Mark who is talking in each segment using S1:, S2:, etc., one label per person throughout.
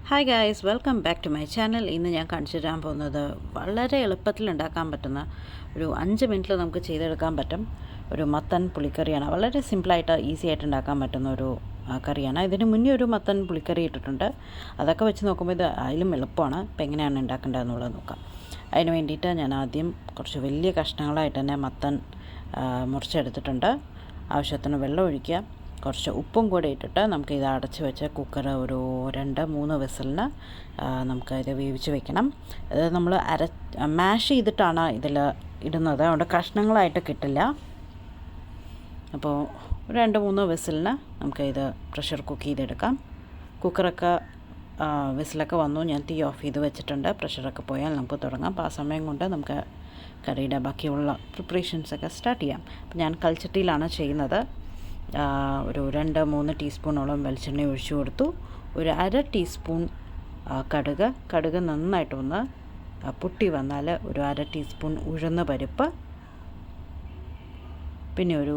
S1: Hi guys, welcome back to my channel. ഇന്ന് ഞാൻ കാണിച്ചു തരാൻ പോകുന്നത് വളരെ എളുപ്പത്തിൽ ഉണ്ടാക്കാൻ പറ്റുന്ന ഒരു 5 മിനിറ്റിൽ നമുക്ക് ചെയ്തെടുക്കാൻ പറ്റും ഒരു മത്തൻ പുളിക്കറിയാണ്. വളരെ സിമ്പിളായിട്ട് ഈസി ആയിട്ട് ഉണ്ടാക്കാൻ പറ്റുന്ന ഒരു കറിയാണ്. ഇതിന് മുന്നേ ഒരു മത്തൻ പുളിക്കറി ഇട്ടിട്ടുണ്ട്. അതൊക്കെ വെച്ച് നോക്കുമ്പോൾ ഇത് അതിലും എളുപ്പമാണ്. ഇപ്പോൾ എങ്ങനെയാണ് ഉണ്ടാക്കേണ്ടതെന്നുള്ളത് നോക്കാം. അതിന് വേണ്ടിയിട്ട് ഞാൻ ആദ്യം കുറച്ച് വലിയ കഷ്ണങ്ങളായിട്ട് തന്നെ മത്തൻ മുറിച്ചെടുത്തിട്ടുണ്ട്. ആവശ്യത്തിന് വെള്ളം ഒഴിക്കുക, കുറച്ച് ഉപ്പും കൂടെ ഇട്ടിട്ട് നമുക്ക് ഇത് അടച്ച് വെച്ച് കുക്കർ ഒരു 2-3 വിസിലിന് നമുക്ക് ഇത് വേവിച്ച് വെക്കണം. ഇത് നമ്മൾ മാഷ് ചെയ്തിട്ടാണ് ഇതിൽ ഇടുന്നത്, അതുകൊണ്ട് കഷ്ണങ്ങളായിട്ട് കിട്ടില്ല. അപ്പോൾ 2-3 വിസിലിന് നമുക്ക് ഇത് പ്രഷർ കുക്ക് ചെയ്തെടുക്കാം. കുക്കറൊക്കെ വിസിലൊക്കെ വന്നു, ഞാൻ തീ ഓഫ് ചെയ്ത് വെച്ചിട്ടുണ്ട്. പ്രഷറൊക്കെ പോയാൽ നമുക്ക് തുടങ്ങാം. അപ്പോൾ ആ സമയം കൊണ്ട് നമുക്ക് കറിയുടെ ബാക്കിയുള്ള പ്രിപ്പറേഷൻസൊക്കെ സ്റ്റാർട്ട് ചെയ്യാം. അപ്പോൾ ഞാൻ കൽച്ചട്ടിയിലാണ് ചെയ്യുന്നത്. ഒരു 2-3 ടീസ്പൂണോളം വെളിച്ചെണ്ണ ഒഴിച്ചു കൊടുത്തു. ഒരു 1/2 ടീസ്പൂൺ കടുക് നന്നായിട്ടൊന്ന് പൊട്ടി വന്നാൽ ഒരു 1/2 ടീസ്പൂൺ ഉഴുന്ന പരിപ്പ്, പിന്നെ ഒരു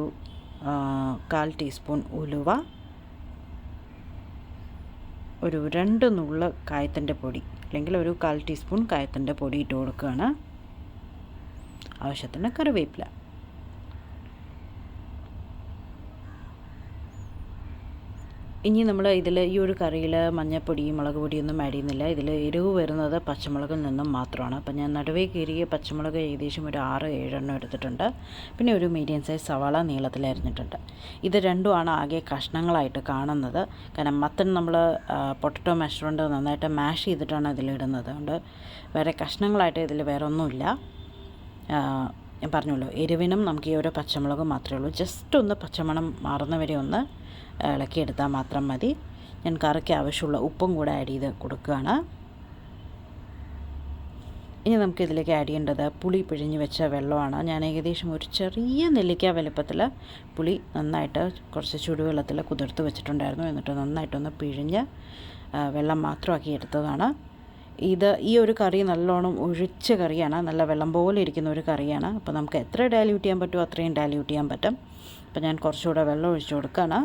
S1: 1/4 ടീസ്പൂൺ ഉലുവ, ഒരു 2 നുള്ള് കായത്തിൻ്റെ പൊടി അല്ലെങ്കിൽ ഒരു 1/4 ടീസ്പൂൺ കായത്തിൻ്റെ പൊടി ഇട്ട് കൊടുക്കുകയാണ്. ആവശ്യത്തിന് കറിവേപ്പില. ഇനി നമ്മൾ ഇതിൽ ഈ ഒരു കറിയിൽ മഞ്ഞൾപ്പൊടി മുളക് പൊടിയൊന്നും ആഡ് ചെയ്യുന്നില്ല. ഇതിൽ എരിവ് വരുന്നത് പച്ചമുളകിൽ നിന്നും മാത്രമാണ്. അപ്പോൾ ഞാൻ നടുവേ കീറിയ പച്ചമുളക് ഏകദേശം ഒരു 6-7 എണ്ണം എടുത്തിട്ടുണ്ട്. പിന്നെ ഒരു മീഡിയം സൈസ് സവാള നീളത്തിൽ അരിഞ്ഞിട്ടുണ്ട്. ഇത് രണ്ടുമാണ് ആകെ കഷ്ണങ്ങളായിട്ട് കാണുന്നത്. കാരണം മത്തൻ നമ്മൾ പൊട്ടറ്റോ മാഷ് കൊണ്ട് നന്നായിട്ട് മാഷ് ചെയ്തിട്ടാണ് ഇതിലിടുന്നത്. അതുകൊണ്ട് വേറെ കഷ്ണങ്ങളായിട്ട് ഇതിൽ വേറെ ഒന്നുമില്ല. ഞാൻ പറഞ്ഞല്ലോ, എരിവിനും നമുക്ക് ഈ ഒരു പച്ചമുളക് മാത്രമേ ഉള്ളൂ. ജസ്റ്റ് ഒന്ന് പച്ചമണം മാറുന്നവരെ ഒന്ന് ഇളക്കിയെടുത്താൽ മാത്രം മതി. ഞാൻ കറിക്ക് ആവശ്യമുള്ള ഉപ്പും കൂടെ ആഡ് ചെയ്ത് കൊടുക്കുകയാണ്. ഇനി നമുക്കിതിലേക്ക് ആഡ് ചെയ്യേണ്ടത് പുളി പിഴിഞ്ഞ് വെച്ച വെള്ളമാണ്. ഞാൻ ഏകദേശം ഒരു ചെറിയ നെല്ലിക്ക വലുപ്പത്തിൽ പുളി നന്നായിട്ട് കുറച്ച് ചുടുവെള്ളത്തിൽ കുതിർത്ത് വെച്ചിട്ടുണ്ടായിരുന്നു. എന്നിട്ട് നന്നായിട്ടൊന്ന് പിഴിഞ്ഞ് വെള്ളം മാത്രമാക്കി എടുത്തതാണ്. ഈ ഒരു കറി നല്ലോണം ഒഴിച്ച കറിയാണ്, നല്ല വെള്ളം പോലെ ഇരിക്കുന്ന ഒരു കറിയാണ്. അപ്പോൾ നമുക്ക് എത്ര ഡയല്യൂട്ട് ചെയ്യാൻ പറ്റുമോ അത്രയും ഡയല്യൂട്ട് ചെയ്യാൻ പറ്റും. അപ്പോൾ ഞാൻ കുറച്ചുകൂടെ വെള്ളം ഒഴിച്ച് കൊടുക്കുകയാണ്.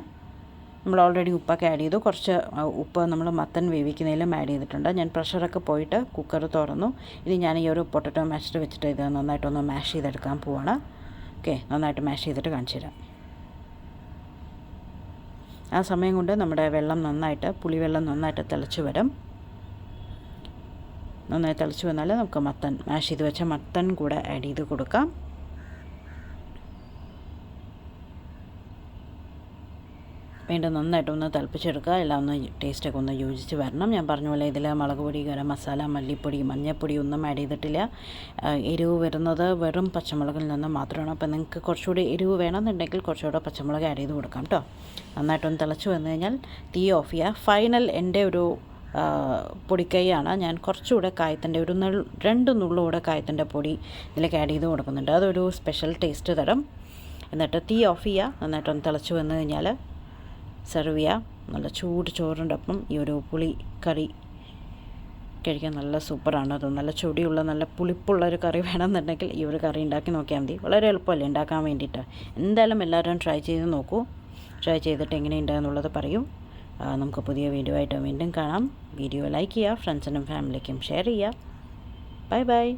S1: നമ്മൾ ഓൾറെഡി ഉപ്പൊക്കെ ആഡ് ചെയ്തു. കുറച്ച് ഉപ്പ് നമ്മൾ മത്തൻ വേവിക്കുന്നതിലും ആഡ് ചെയ്തിട്ടുണ്ട്. ഞാൻ പ്രഷറൊക്കെ പോയിട്ട് കുക്കർ തുറന്നു. ഇനി ഞാൻ ഈ ഒരു പൊട്ടറ്റോ മാഷർ വെച്ചിട്ട് ഇത് നന്നായിട്ടൊന്ന് മാഷ് ചെയ്തെടുക്കാൻ പോവാണ്. ഓക്കെ, നന്നായിട്ട് മാഷ് ചെയ്തിട്ട് കാണിച്ചു തരാം. ആ സമയം കൊണ്ട് നമ്മുടെ വെള്ളം പുളിവെള്ളം നന്നായിട്ട് തിളച്ച് വരും. നന്നായി തിളച്ച് വന്നാൽ നമുക്ക് മാഷ് ചെയ്ത് വെച്ച മത്തൻ കൂടെ ആഡ് ചെയ്ത് കൊടുക്കാം. വീണ്ടും നന്നായിട്ടൊന്ന് തിളപ്പിച്ചെടുക്കുക. എല്ലാം ഒന്ന് ടേസ്റ്റൊക്കെ ഒന്ന് യോജിച്ച് വരണം. ഞാൻ പറഞ്ഞ പോലെ ഇതിൽ മുളക് പൊടി, ഗരം മസാല, മല്ലിപ്പൊടി, മഞ്ഞൾപ്പൊടി ഒന്നും ആഡ് ചെയ്തിട്ടില്ല. എരിവ് വരുന്നത് വെറും പച്ചമുളകിൽ നിന്ന് മാത്രമാണ്. അപ്പോൾ നിങ്ങൾക്ക് കുറച്ചുകൂടി എരിവ് വേണമെന്നുണ്ടെങ്കിൽ കുറച്ചുകൂടെ പച്ചമുളക് ആഡ് ചെയ്ത് കൊടുക്കാം കേട്ടോ. നന്നായിട്ടൊന്ന് തിളച്ച് വന്നു കഴിഞ്ഞാൽ തീ ഓഫ് ചെയ്യുക. ഫൈനൽ എൻ്റെ ഒരു പൊടിക്കൈയാണ്. ഞാൻ കുറച്ചുകൂടെ കായത്തിൻ്റെ ഒരു 2 നുള്ളുകൂടെ കായത്തിൻ്റെ പൊടി ഇതിലേക്ക് ആഡ് ചെയ്ത് കൊടുക്കുന്നുണ്ട്. അതൊരു സ്പെഷ്യൽ ടേസ്റ്റ് തരും. എന്നിട്ട് തീ ഓഫ് ചെയ്യുക. നന്നായിട്ടൊന്ന് തിളച്ച് വന്നു കഴിഞ്ഞാൽ സെർവ് ചെയ്യുക. നല്ല ചൂട് ചോറിൻ്റെ ഒപ്പം ഈ ഒരു പുളി കറി കഴിക്കാൻ നല്ല സൂപ്പറാണ്. അത് നല്ല ചൊടിയുള്ള നല്ല പുളിപ്പുള്ളൊരു കറി വേണമെന്നുണ്ടെങ്കിൽ ഈ ഒരു കറി ഉണ്ടാക്കി നോക്കിയാൽ മതി. വളരെ എളുപ്പമല്ലേ ഉണ്ടാക്കാൻ വേണ്ടിയിട്ട്. എന്തായാലും എല്ലാവരും ട്രൈ ചെയ്ത് നോക്കൂ. ട്രൈ ചെയ്തിട്ട് എങ്ങനെയുണ്ടെന്നുള്ളത് പറയൂ. നമുക്ക് പുതിയ വീഡിയോ ആയിട്ട് വീണ്ടും കാണാം. വീഡിയോ ലൈക്ക് ചെയ്യുക, ഫ്രണ്ട്സിനും ഫാമിലിക്കും ഷെയർ ചെയ്യുക. Bye bye.